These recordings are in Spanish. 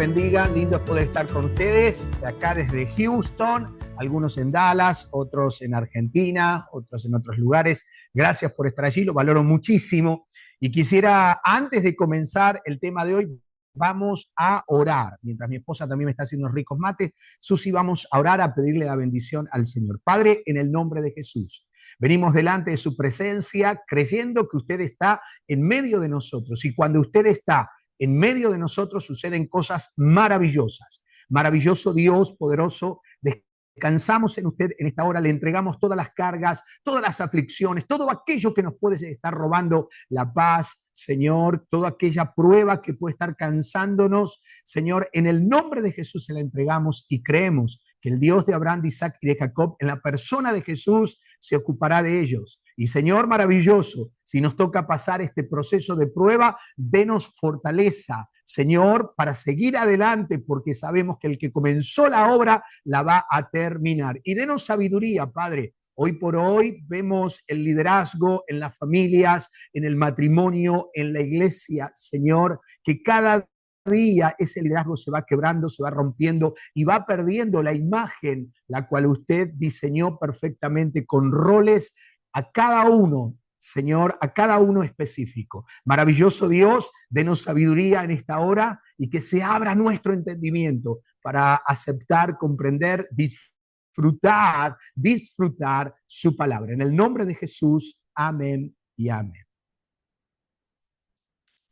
bendiga, lindo poder estar con ustedes, de acá desde Houston, algunos en Dallas, otros en Argentina, otros en otros lugares. Gracias por estar allí, lo valoro muchísimo. Y quisiera, antes de comenzar el tema de hoy, vamos a orar. Mientras mi esposa también me está haciendo unos ricos mates, Susi, vamos a orar, a pedirle la bendición al Señor. Padre, en el nombre de Jesús, venimos delante de su presencia creyendo que usted está en medio de nosotros. Y cuando usted está en medio de nosotros suceden cosas maravillosas. Maravilloso Dios, poderoso, descansamos en usted en esta hora, le entregamos todas las cargas, todas las aflicciones, todo aquello que nos puede estar robando la paz, Señor, toda aquella prueba que puede estar cansándonos, Señor, en el nombre de Jesús se la entregamos y creemos que el Dios de Abraham, de Isaac y de Jacob, en la persona de Jesús, se ocupará de ellos. Y Señor maravilloso, si nos toca pasar este proceso de prueba, denos fortaleza, Señor, para seguir adelante, porque sabemos que el que comenzó la obra la va a terminar. Y denos sabiduría, Padre. Hoy por hoy vemos el liderazgo en las familias, en el matrimonio, en la iglesia, Señor, que cada día ese liderazgo se va quebrando, se va rompiendo y va perdiendo la imagen la cual usted diseñó perfectamente con roles a cada uno, Señor, a cada uno específico. Maravilloso Dios, denos sabiduría en esta hora y que se abra nuestro entendimiento para aceptar, comprender, disfrutar su palabra. En el nombre de Jesús, amén y amén.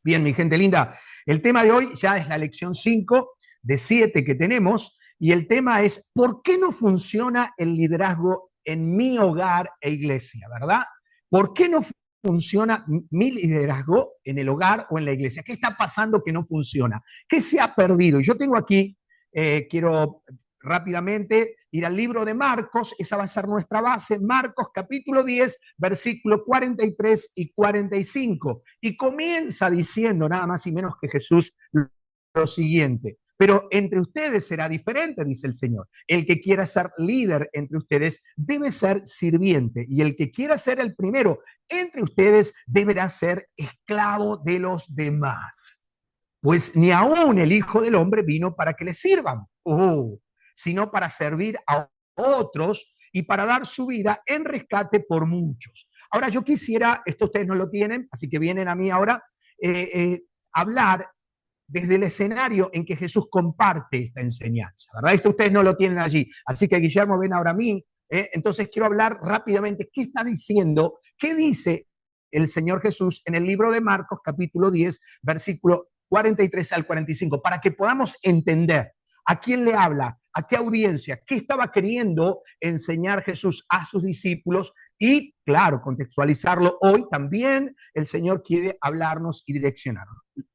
Bien, mi gente linda, el tema de hoy ya es la lección 5 de 7 que tenemos y el tema es ¿por qué no funciona el liderazgo en mi hogar e iglesia? ¿Verdad? ¿Por qué no funciona mi liderazgo en el hogar o en la iglesia? ¿Qué está pasando que no funciona? ¿Qué se ha perdido? Yo tengo aquí, quiero rápidamente ir al libro de Marcos, esa va a ser nuestra base, Marcos capítulo 10, versículos 43 y 45. Y comienza diciendo nada más y menos que Jesús lo siguiente. Pero entre ustedes será diferente, dice el Señor. El que quiera ser líder entre ustedes debe ser sirviente. Y el que quiera ser el primero entre ustedes deberá ser esclavo de los demás. Pues ni aún el Hijo del Hombre vino para que le sirvan, sino para servir a otros y para dar su vida en rescate por muchos. Ahora yo quisiera, esto ustedes no lo tienen, así que vienen a mí ahora, hablar desde el escenario en que Jesús comparte esta enseñanza, ¿verdad? Esto ustedes no lo tienen allí, así que Guillermo, ven ahora a mí, entonces quiero hablar rápidamente, ¿qué está diciendo? ¿Qué dice el Señor Jesús en el libro de Marcos, capítulo 10, versículo 43 al 45, para que podamos entender a quién le habla, a qué audiencia, qué estaba queriendo enseñar Jesús a sus discípulos y, claro, contextualizarlo hoy también el Señor quiere hablarnos y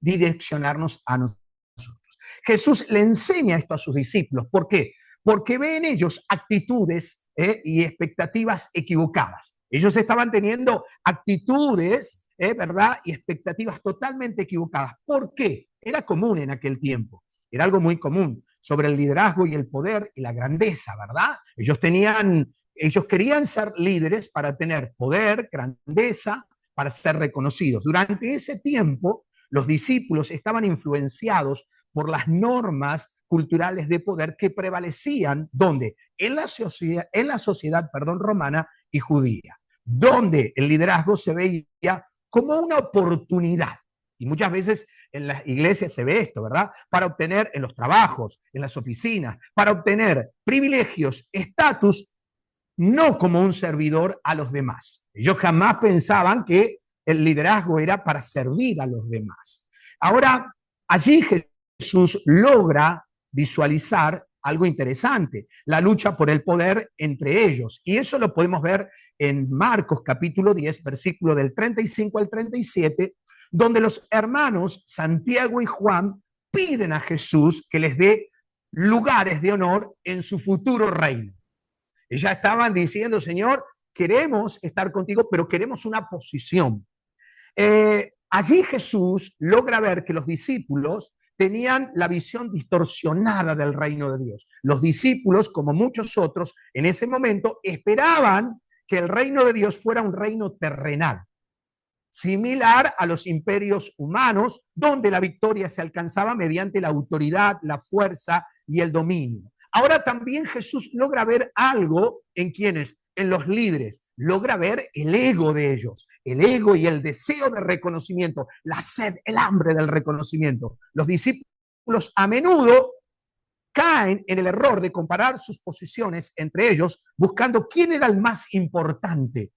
direccionarnos a nosotros. Jesús le enseña esto a sus discípulos. ¿Por qué? Porque ve en ellos actitudes y expectativas equivocadas. Ellos estaban teniendo actitudes, ¿verdad? Y expectativas totalmente equivocadas. ¿Por qué? Era común en aquel tiempo. Era algo muy común sobre el liderazgo y el poder y la grandeza, ¿verdad? Ellos querían ser líderes para tener poder, grandeza, para ser reconocidos. Durante ese tiempo, los discípulos estaban influenciados por las normas culturales de poder que prevalecían, ¿dónde? En la sociedad romana y judía, donde el liderazgo se veía como una oportunidad. Y muchas veces en las iglesias se ve esto, ¿verdad? Para obtener en los trabajos, en las oficinas, para obtener privilegios, estatus, no como un servidor a los demás. Ellos jamás pensaban que el liderazgo era para servir a los demás. Ahora, allí Jesús logra visualizar algo interesante, la lucha por el poder entre ellos. Y eso lo podemos ver en Marcos capítulo 10, versículo del 35 al 37, donde los hermanos Santiago y Juan piden a Jesús que les dé lugares de honor en su futuro reino. Ellos estaban diciendo, Señor, queremos estar contigo, pero queremos una posición. Allí Jesús logra ver que los discípulos tenían la visión distorsionada del reino de Dios. Los discípulos, como muchos otros, en ese momento esperaban que el reino de Dios fuera un reino terrenal. similar a los imperios humanos, donde la victoria se alcanzaba mediante la autoridad, la fuerza y el dominio. Ahora también Jesús logra ver algo en quienes, en los líderes, logra ver el ego de ellos, el ego y el deseo de reconocimiento, la sed, el hambre del reconocimiento. Los discípulos a menudo caen en el error de comparar sus posiciones entre ellos, buscando quién era el más importante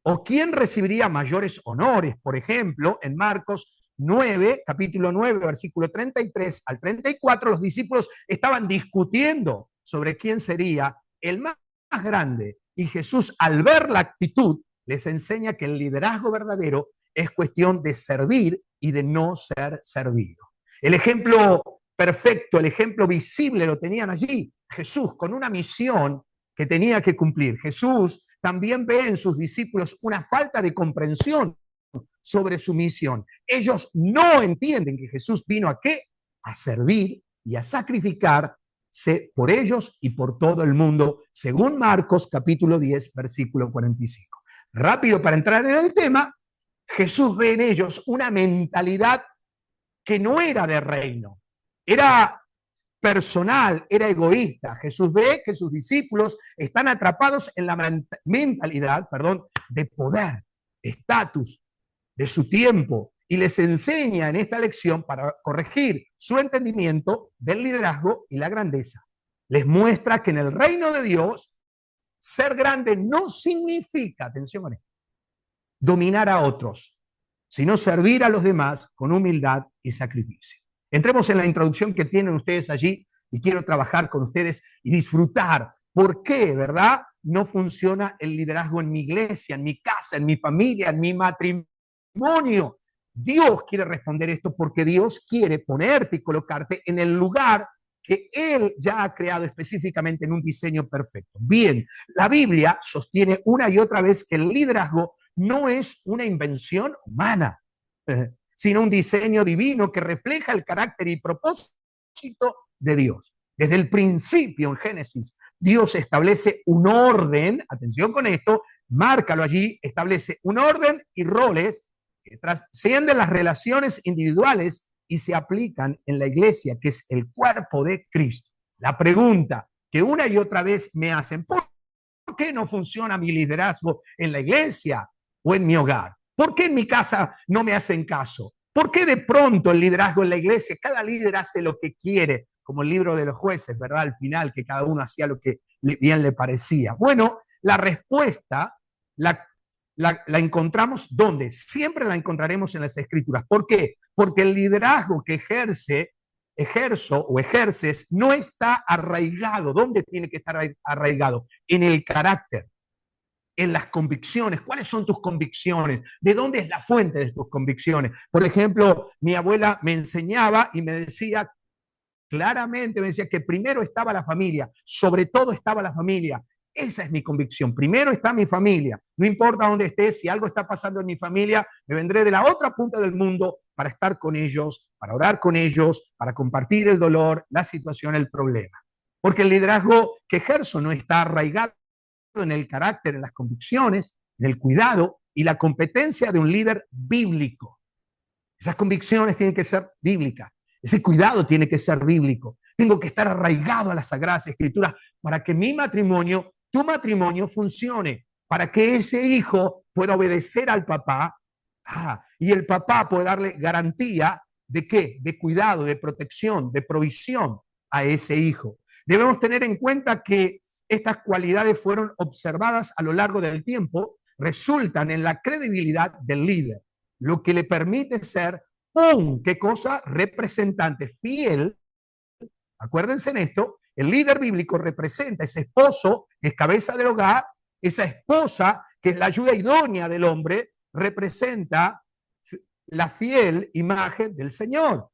o quién recibiría mayores honores. Por ejemplo, en Marcos 9, capítulo 9, versículo 33 al 34, los discípulos estaban discutiendo sobre quién sería el más grande. Y Jesús, al ver la actitud, les enseña que el liderazgo verdadero es cuestión de servir y de no ser servido. El ejemplo perfecto, el ejemplo visible lo tenían allí. Jesús con una misión que tenía que cumplir. Jesús también ve en sus discípulos una falta de comprensión sobre su misión. Ellos no entienden que Jesús vino ¿a qué? A servir y a sacrificarse por ellos y por todo el mundo, según Marcos capítulo 10, versículo 45. Rápido para entrar en el tema, Jesús ve en ellos una mentalidad que no era de reino, era personal, era egoísta. Jesús ve que sus discípulos están atrapados en la mentalidad, de poder, estatus, de su tiempo, y les enseña en esta lección para corregir su entendimiento del liderazgo y la grandeza. Les muestra que en el reino de Dios, ser grande no significa, atención con esto, dominar a otros, sino servir a los demás con humildad y sacrificio. Entremos en la introducción que tienen ustedes allí y quiero trabajar con ustedes y disfrutar por qué, ¿verdad? No funciona el liderazgo en mi iglesia, en mi casa, en mi familia, en mi matrimonio. Dios quiere responder esto porque Dios quiere ponerte y colocarte en el lugar que Él ya ha creado específicamente en un diseño perfecto. Bien, la Biblia sostiene una y otra vez que el liderazgo no es una invención humana, sino un diseño divino que refleja el carácter y propósito de Dios. Desde el principio, en Génesis, Dios establece un orden, atención con esto, márcalo allí, establece un orden y roles que trascienden las relaciones individuales y se aplican en la iglesia, que es el cuerpo de Cristo. La pregunta que una y otra vez me hacen, ¿por qué no funciona mi liderazgo en la iglesia o en mi hogar? ¿Por qué en mi casa no me hacen caso? ¿Por qué de pronto el liderazgo en la iglesia, cada líder hace lo que quiere, como el libro de los jueces, ¿verdad? Al final, que cada uno hacía lo que bien le parecía. Bueno, la respuesta la encontramos ¿dónde? Siempre la encontraremos en las Escrituras. ¿Por qué? Porque el liderazgo que ejerzo o ejerces no está arraigado. ¿Dónde tiene que estar arraigado? En el carácter, en las convicciones. ¿Cuáles son tus convicciones? ¿De dónde es la fuente de tus convicciones? Por ejemplo, mi abuela me enseñaba y me decía claramente, me decía que primero estaba la familia, sobre todo estaba la familia. Esa es mi convicción. Primero está mi familia. No importa dónde esté, si algo está pasando en mi familia, me vendré de la otra punta del mundo para estar con ellos, para orar con ellos, para compartir el dolor, la situación, el problema. Porque el liderazgo que ejerzo no está arraigado en el carácter, en las convicciones, en el cuidado y la competencia de un líder bíblico. Esas convicciones tienen que ser bíblicas. Ese cuidado tiene que ser bíblico. Tengo que estar arraigado a las Sagradas Escrituras para que mi matrimonio, tu matrimonio funcione, para que ese hijo pueda obedecer al papá y el papá pueda darle garantía de ¿qué? De cuidado, de protección, de provisión a ese hijo. Debemos tener en cuenta que estas cualidades fueron observadas a lo largo del tiempo, resultan en la credibilidad del líder, lo que le permite ser ¿qué cosa? Representante fiel. Acuérdense en esto, el líder bíblico representa ese esposo que es cabeza del hogar, esa esposa que es la ayuda idónea del hombre, representa la fiel imagen del Señor.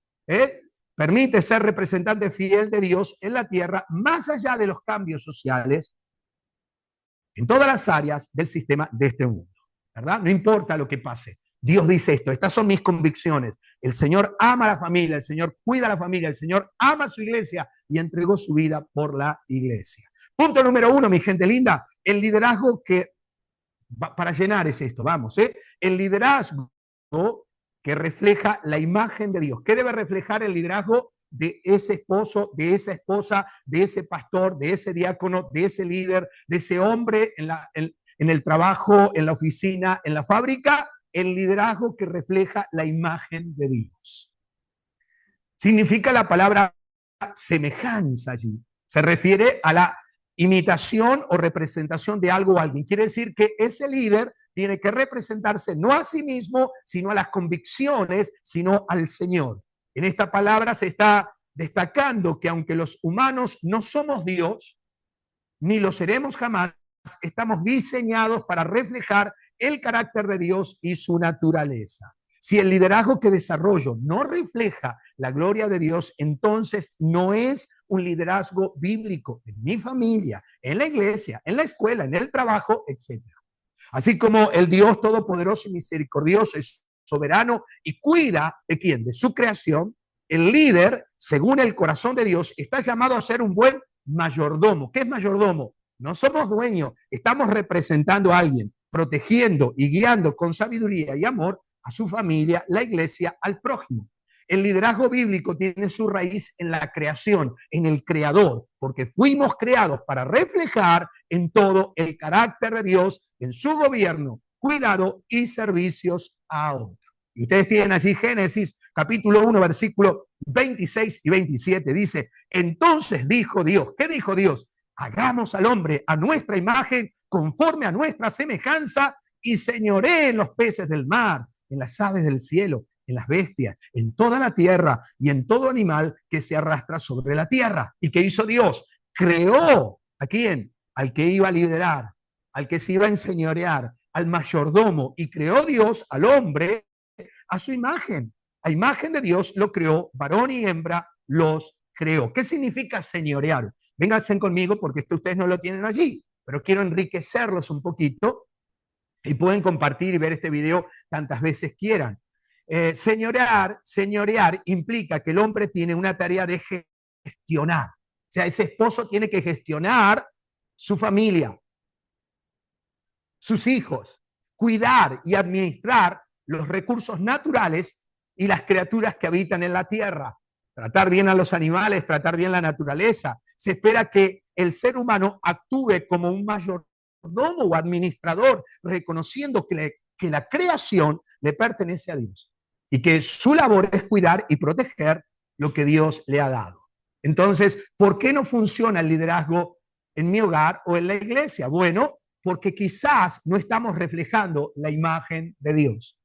Permite ser representante fiel de Dios en la tierra, más allá de los cambios sociales, en todas las áreas del sistema de este mundo, ¿verdad? No importa lo que pase. Dios dice esto, estas son mis convicciones. El Señor ama a la familia, el Señor cuida a la familia, el Señor ama a su iglesia y entregó su vida por la iglesia. Punto número 1, mi gente linda, el liderazgo que, para llenar es esto, vamos, el liderazgo que refleja la imagen de Dios. ¿Qué debe reflejar el liderazgo de ese esposo, de esa esposa, de ese pastor, de ese diácono, de ese líder, de ese hombre en el trabajo, en la oficina, en la fábrica? El liderazgo que refleja la imagen de Dios. Significa la palabra semejanza allí. Se refiere a la imitación o representación de algo o alguien. Quiere decir que ese líder tiene que representarse no a sí mismo, sino a las convicciones, sino al Señor. En esta palabra se está destacando que aunque los humanos no somos Dios, ni lo seremos jamás, estamos diseñados para reflejar el carácter de Dios y su naturaleza. Si el liderazgo que desarrollo no refleja la gloria de Dios, entonces no es un liderazgo bíblico en mi familia, en la iglesia, en la escuela, en el trabajo, etc. Así como el Dios todopoderoso y misericordioso es soberano y cuida de quién, de su creación, el líder, según el corazón de Dios, está llamado a ser un buen mayordomo. ¿Qué es mayordomo? No somos dueños, estamos representando a alguien, protegiendo y guiando con sabiduría y amor a su familia, la iglesia, al prójimo. El liderazgo bíblico tiene su raíz en la creación, en el creador, porque fuimos creados para reflejar en todo el carácter de Dios, en su gobierno, cuidado y servicios a otros. Y ustedes tienen allí Génesis capítulo 1, versículo 26 y 27. Dice, entonces dijo Dios, ¿qué dijo Dios? Hagamos al hombre a nuestra imagen, conforme a nuestra semejanza, y señoree en los peces del mar, en las aves del cielo, en las bestias, en toda la tierra y en todo animal que se arrastra sobre la tierra. ¿Y qué hizo Dios? Creó, ¿a quién? Al que iba a liderar, al que se iba a enseñorear, al mayordomo, y creó Dios al hombre a su imagen. A imagen de Dios lo creó, varón y hembra los creó. ¿Qué significa señorear? Vénganse conmigo porque esto ustedes no lo tienen allí, pero quiero enriquecerlos un poquito y pueden compartir y ver este video tantas veces quieran. Señorear implica que el hombre tiene una tarea de gestionar. O sea, ese esposo tiene que gestionar su familia, sus hijos, cuidar y administrar los recursos naturales y las criaturas que habitan en la tierra. Tratar bien a los animales, tratar bien la naturaleza. Se espera que el ser humano actúe como un mayordomo o administrador, reconociendo que la creación le pertenece a Dios y que su labor es cuidar y proteger lo que Dios le ha dado. Entonces, ¿por qué no funciona el liderazgo en mi hogar o en la iglesia? Bueno, porque quizás no estamos reflejando la imagen de Dios.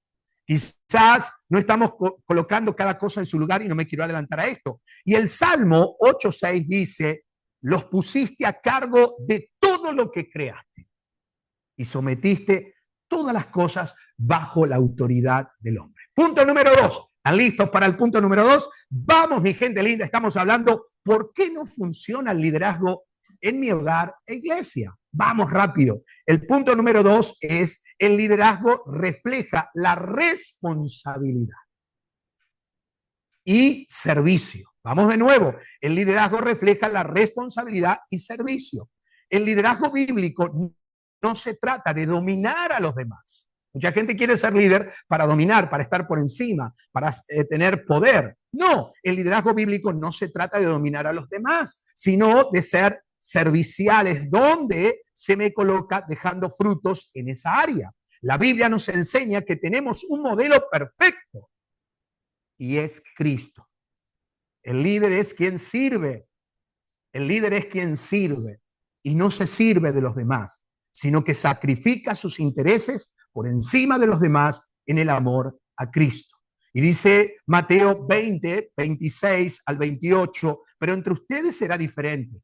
Quizás no estamos colocando cada cosa en su lugar y no me quiero adelantar a esto. Y el Salmo 8:6 dice, los pusiste a cargo de todo lo que creaste y sometiste todas las cosas bajo la autoridad del hombre. Punto número 2. ¿Están listos para el punto número 2? Vamos, mi gente linda, estamos hablando por qué no funciona el liderazgo en mi hogar e iglesia. Vamos rápido. El punto número 2 es el liderazgo refleja la responsabilidad y servicio. Vamos de nuevo. El liderazgo refleja la responsabilidad y servicio. El liderazgo bíblico no se trata de dominar a los demás. Mucha gente quiere ser líder para dominar, para estar por encima, para tener poder. No, el liderazgo bíblico no se trata de dominar a los demás, sino de ser serviciales, donde se me coloca dejando frutos en esa área. La Biblia nos enseña que tenemos un modelo perfecto y es Cristo. El líder es quien sirve. El líder es quien sirve y no se sirve de los demás, sino que sacrifica sus intereses por encima de los demás en el amor a Cristo. Y dice Mateo 20, 26 al 28, pero entre ustedes será diferente.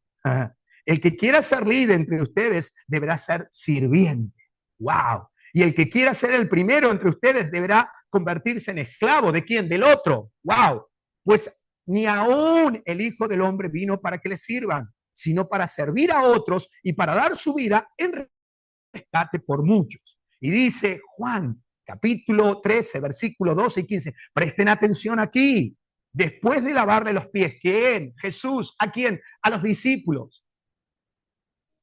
El que quiera ser líder entre ustedes deberá ser sirviente. ¡Wow! Y el que quiera ser el primero entre ustedes deberá convertirse en esclavo. ¿De quién? Del otro. ¡Wow! Pues ni aún el Hijo del Hombre vino para que le sirvan, sino para servir a otros y para dar su vida en rescate por muchos. Y dice Juan, capítulo 13, versículo 12 y 15. Presten atención aquí. Después de lavarle los pies, ¿quién? Jesús. ¿A quién? A los discípulos.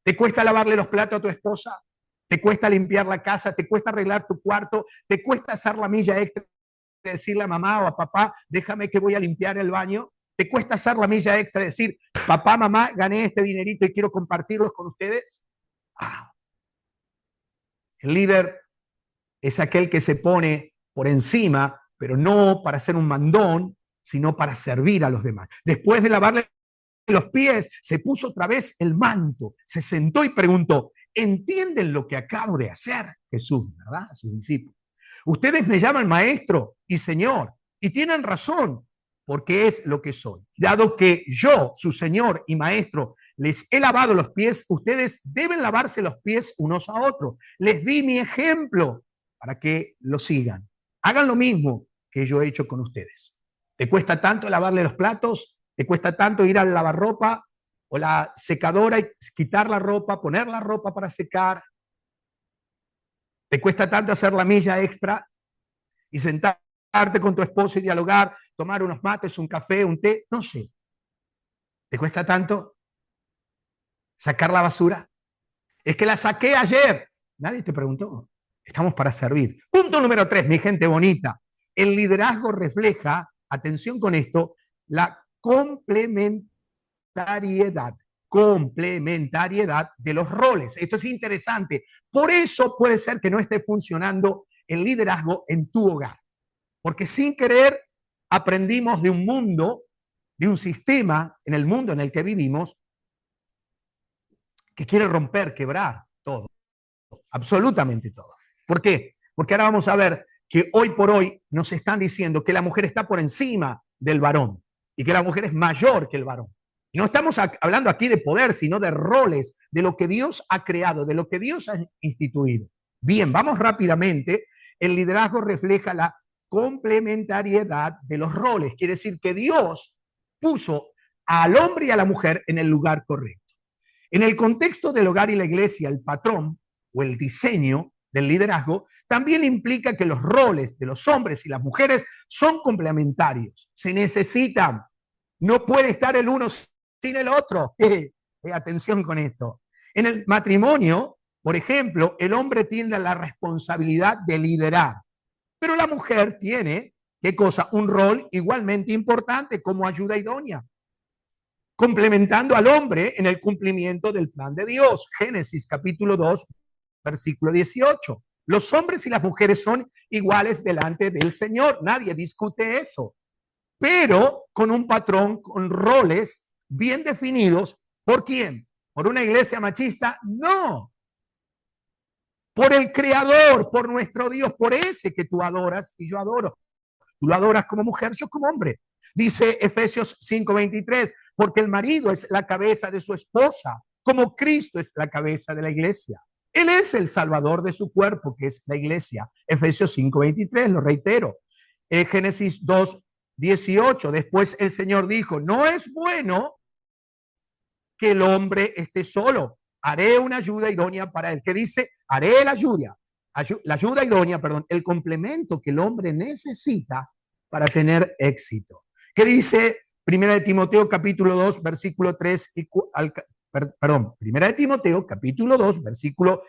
¿Te cuesta lavarle los platos a tu esposa? ¿Te cuesta limpiar la casa? ¿Te cuesta arreglar tu cuarto? ¿Te cuesta hacer la milla extra decirle a mamá o a papá, déjame que voy a limpiar el baño? ¿Te cuesta hacer la milla extra y decir, papá, mamá, gané este dinerito y quiero compartirlos con ustedes? Ah, el líder es aquel que se pone por encima, pero no para ser un mandón, sino para servir a los demás. Después de lavarle los pies, se puso otra vez el manto, se sentó y preguntó, ¿entienden lo que acabo de hacer? Jesús, ¿verdad? A sus discípulos. Ustedes me llaman maestro y señor, y tienen razón, porque es lo que soy. Dado que yo, su señor y maestro, les he lavado los pies, ustedes deben lavarse los pies unos a otros. Les di mi ejemplo para que lo sigan. Hagan lo mismo que yo he hecho con ustedes. ¿Te cuesta tanto lavarle los platos? ¿Te cuesta tanto ir al lavarropa o la secadora y quitar la ropa, poner la ropa para secar? ¿Te cuesta tanto hacer la milla extra y sentarte con tu esposo y dialogar, tomar unos mates, un café, un té? No sé. ¿Te cuesta tanto sacar la basura? Es que la saqué ayer. Nadie te preguntó. Estamos para servir. Punto número 3, mi gente bonita. El liderazgo refleja, atención con esto, la complementariedad de los roles. Esto es interesante. Por eso puede ser que no esté funcionando el liderazgo en tu hogar. Porque sin querer aprendimos de un mundo, de un sistema en el mundo en el que vivimos, que quiere romper, quebrar todo. Absolutamente todo. ¿Por qué? Porque ahora vamos a ver que hoy por hoy nos están diciendo que la mujer está por encima del varón y que la mujer es mayor que el varón. Y no estamos hablando aquí de poder, sino de roles, de lo que Dios ha creado, de lo que Dios ha instituido. Bien, vamos rápidamente. El liderazgo refleja la complementariedad de los roles. Quiere decir que Dios puso al hombre y a la mujer en el lugar correcto. En el contexto del hogar y la iglesia, el patrón o el diseño del liderazgo también implica que los roles de los hombres y las mujeres son complementarios, se necesitan. No puede estar el uno sin el otro. Atención con esto. En el matrimonio, por ejemplo, el hombre tiene la responsabilidad de liderar, pero la mujer tiene, ¿qué cosa? Un rol igualmente importante como ayuda idónea, complementando al hombre en el cumplimiento del plan de Dios. Génesis capítulo 2, versículo 18. Los hombres y las mujeres son iguales delante del Señor. Nadie discute eso. Pero con un patrón, con roles bien definidos. ¿Por quién? ¿Por una iglesia machista? No. Por el Creador, por nuestro Dios, por ese que tú adoras y yo adoro. Tú lo adoras como mujer, yo como hombre. Dice Efesios 5:23, porque el marido es la cabeza de su esposa, como Cristo es la cabeza de la iglesia. Él es el salvador de su cuerpo, que es la iglesia. Efesios 5:23, lo reitero. Génesis 2:18, después el Señor dijo, no es bueno que el hombre esté solo. Haré una ayuda idónea para él. ¿Qué dice? Haré la ayuda idónea, perdón, el complemento que el hombre necesita para tener éxito. ¿Qué dice Primera de Timoteo capítulo 2, versículo 3 y Primera de Timoteo capítulo 2, versículo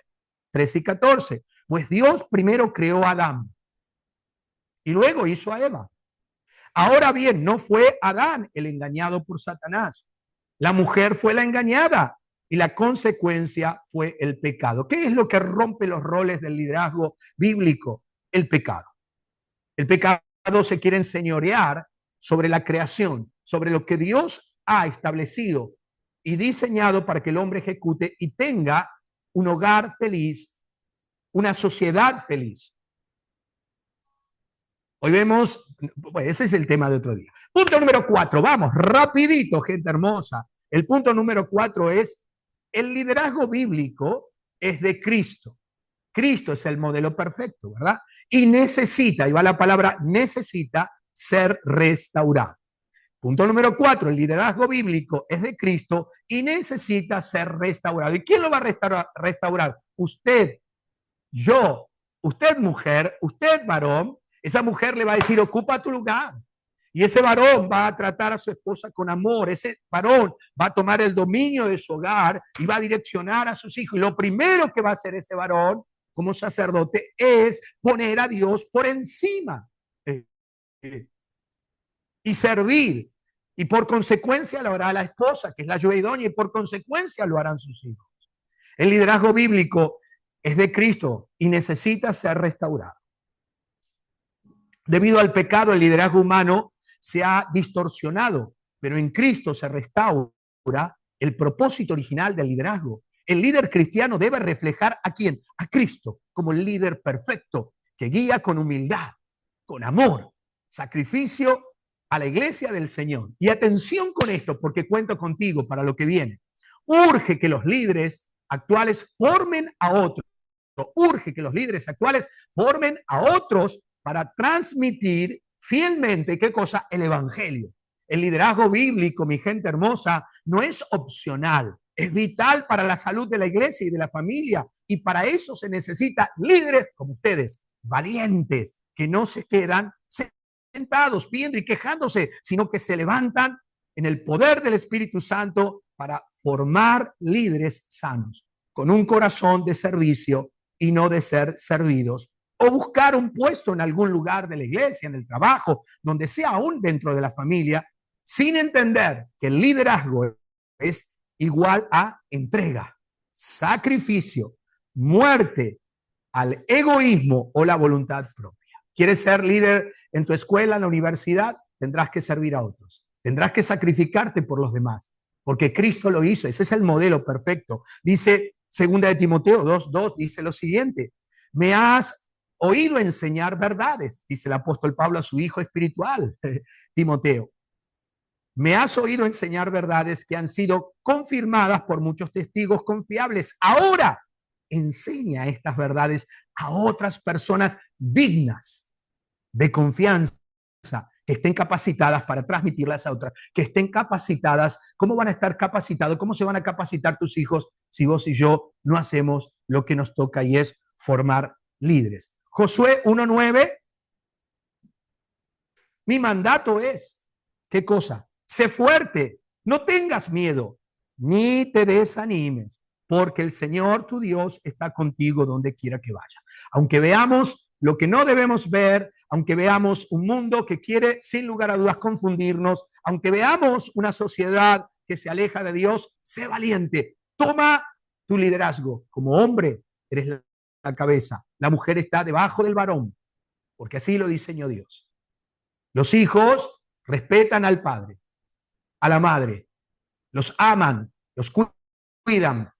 3 y 14? Pues Dios primero creó a Adán y luego hizo a Eva. Ahora bien, no fue Adán el engañado por Satanás. La mujer fue la engañada y la consecuencia fue el pecado. ¿Qué es lo que rompe los roles del liderazgo bíblico? El pecado. El pecado se quiere enseñorear sobre la creación, sobre lo que Dios ha establecido y diseñado para que el hombre ejecute y tenga un hogar feliz, una sociedad feliz. Hoy vemos, pues ese es el tema de otro día. Punto número 4, vamos, rapidito, gente hermosa. El punto número 4 es, el liderazgo bíblico es de Cristo. Cristo es el modelo perfecto, ¿verdad? Y necesita, y va la palabra necesita, ser restaurado. Punto número 4, el liderazgo bíblico es de Cristo y necesita ser restaurado. ¿Y quién lo va a restaurar? Usted, yo, usted mujer, usted varón. Esa mujer le va a decir, ocupa tu lugar. Y ese varón va a tratar a su esposa con amor. Ese varón va a tomar el dominio de su hogar y va a direccionar a sus hijos. Y lo primero que va a hacer ese varón como sacerdote es poner a Dios por encima y servir. Y por consecuencia lo hará la esposa, que es la ayuda idónea, y por consecuencia lo harán sus hijos. El liderazgo bíblico es de Cristo y necesita ser restaurado. Debido al pecado, el liderazgo humano se ha distorsionado, pero en Cristo se restaura el propósito original del liderazgo. El líder cristiano debe reflejar ¿a quién? A Cristo, como el líder perfecto, que guía con humildad, con amor, sacrificio a la iglesia del Señor. Y atención con esto, porque cuento contigo para lo que viene. Urge que los líderes actuales formen a otros. Urge que los líderes actuales formen a otros para transmitir fielmente, ¿qué cosa? El evangelio. El liderazgo bíblico, mi gente hermosa, no es opcional, es vital para la salud de la iglesia y de la familia. Y para eso se necesita líderes como ustedes, valientes, que no se quedan sentados viendo y quejándose, sino que se levantan en el poder del Espíritu Santo para formar líderes sanos, con un corazón de servicio y no de ser servidos, o buscar un puesto en algún lugar de la iglesia, en el trabajo, donde sea, aún dentro de la familia, sin entender que el liderazgo es igual a entrega, sacrificio, muerte al egoísmo o la voluntad propia. ¿Quieres ser líder en tu escuela, en la universidad? Tendrás que servir a otros. Tendrás que sacrificarte por los demás, porque Cristo lo hizo. Ese es el modelo perfecto. Dice 2 de Timoteo 2:2, dice lo siguiente: me has oído enseñar verdades, dice el apóstol Pablo a su hijo espiritual, Timoteo. Me has oído enseñar verdades que han sido confirmadas por muchos testigos confiables. Ahora enseña estas verdades a otras personas dignas de confianza, que estén capacitadas para transmitirlas a otras, que estén capacitadas. ¿Cómo van a estar capacitados? ¿Cómo se van a capacitar tus hijos si vos y yo no hacemos lo que nos toca, y es formar líderes? Josué 1:9, mi mandato es, ¿qué cosa? Sé fuerte, no tengas miedo, ni te desanimes, porque el Señor tu Dios está contigo donde quiera que vayas. Aunque veamos lo que no debemos ver, aunque veamos un mundo que quiere sin lugar a dudas confundirnos, aunque veamos una sociedad que se aleja de Dios, sé valiente, toma tu liderazgo. Como hombre, eres la cabeza, la mujer está debajo del varón, porque así lo diseñó Dios. Los hijos respetan al padre, a la madre, los aman, los cuidan,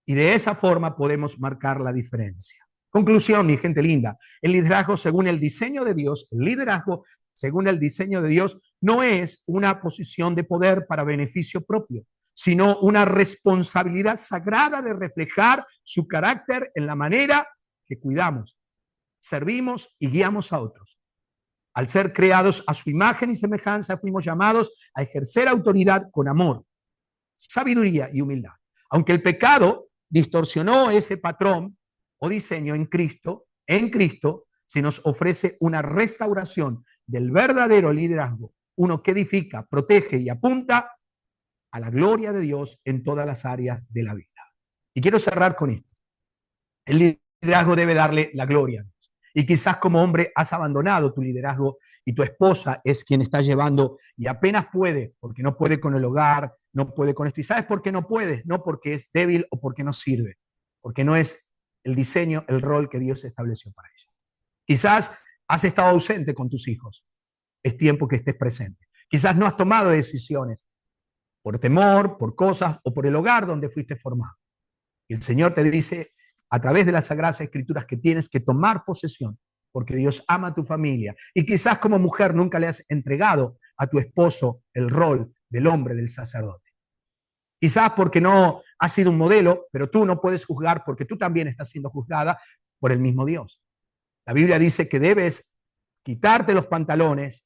y de esa forma podemos marcar la diferencia. Conclusión, mi gente linda, el liderazgo según el diseño de Dios, el liderazgo según el diseño de Dios no es una posición de poder para beneficio propio, sino una responsabilidad sagrada de reflejar su carácter en la manera que cuidamos, servimos y guiamos a otros. Al ser creados a su imagen y semejanza, fuimos llamados a ejercer autoridad con amor, sabiduría y humildad. Aunque el pecado distorsionó ese patrón o diseño, en Cristo se nos ofrece una restauración del verdadero liderazgo, uno que edifica, protege y apunta a la gloria de Dios en todas las áreas de la vida. Y quiero cerrar con esto. El liderazgo debe darle la gloria a Dios. Y quizás como hombre has abandonado tu liderazgo y tu esposa es quien está llevando y apenas puede, porque no puede con el hogar, no puede con esto. ¿Y sabes por qué no puede? No porque es débil o porque no sirve, porque no es el diseño, el rol que Dios estableció para ella. Quizás has estado ausente con tus hijos. Es tiempo que estés presente. Quizás no has tomado decisiones por temor, por cosas o por el hogar donde fuiste formado. Y el Señor te dice a través de las Sagradas Escrituras que tienes que tomar posesión, porque Dios ama a tu familia. Y quizás como mujer nunca le has entregado a tu esposo el rol del hombre, del sacerdote. Quizás porque no has sido un modelo, pero tú no puedes juzgar porque tú también estás siendo juzgada por el mismo Dios. La Biblia dice que debes quitarte los pantalones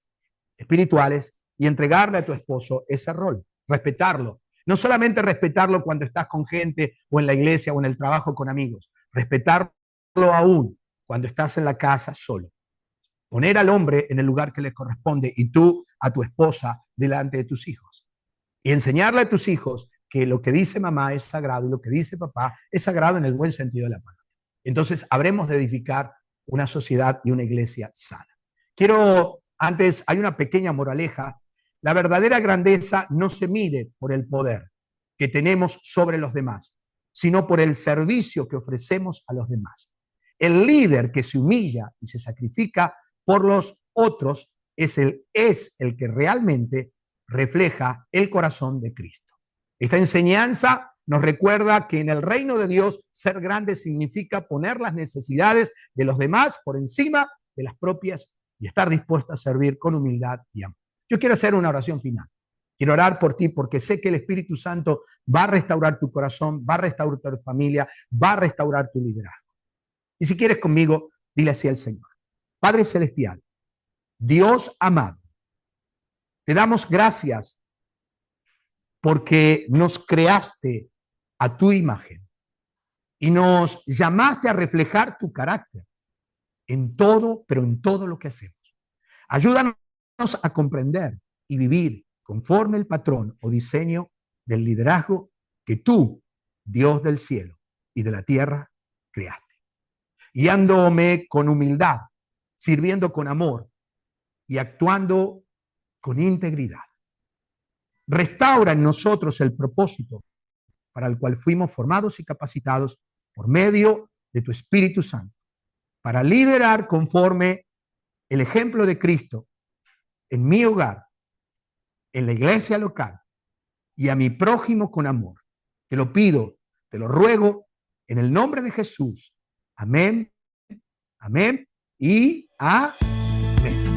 espirituales y entregarle a tu esposo ese rol, respetarlo. No solamente respetarlo cuando estás con gente o en la iglesia o en el trabajo con amigos, respetarlo aún cuando estás en la casa solo. Poner al hombre en el lugar que le corresponde y tú a tu esposa delante de tus hijos. Y enseñarle a tus hijos que lo que dice mamá es sagrado y lo que dice papá es sagrado en el buen sentido de la palabra. Entonces habremos de edificar una sociedad y una iglesia sana. Quiero Antes, hay una pequeña moraleja. La verdadera grandeza no se mide por el poder que tenemos sobre los demás, sino por el servicio que ofrecemos a los demás. El líder que se humilla y se sacrifica por los otros es el que realmente refleja el corazón de Cristo. Esta enseñanza nos recuerda que en el reino de Dios ser grande significa poner las necesidades de los demás por encima de las propias y estar dispuesto a servir con humildad y amor. Yo quiero hacer una oración final. Quiero orar por ti porque sé que el Espíritu Santo va a restaurar tu corazón, va a restaurar tu familia, va a restaurar tu liderazgo. Y si quieres conmigo, dile así al Señor. Padre Celestial, Dios amado, te damos gracias porque nos creaste a tu imagen y nos llamaste a reflejar tu carácter en todo, pero en todo lo que hacemos. Ayúdanos a comprender y vivir conforme el patrón o diseño del liderazgo que tú, Dios del cielo y de la tierra, creaste. Guiándome con humildad, sirviendo con amor y actuando con integridad. Restaura en nosotros el propósito para el cual fuimos formados y capacitados por medio de tu Espíritu Santo, para liderar conforme el ejemplo de Cristo en mi hogar, en la iglesia local y a mi prójimo con amor. Te lo pido, te lo ruego en el nombre de Jesús. Amén, amén y amén.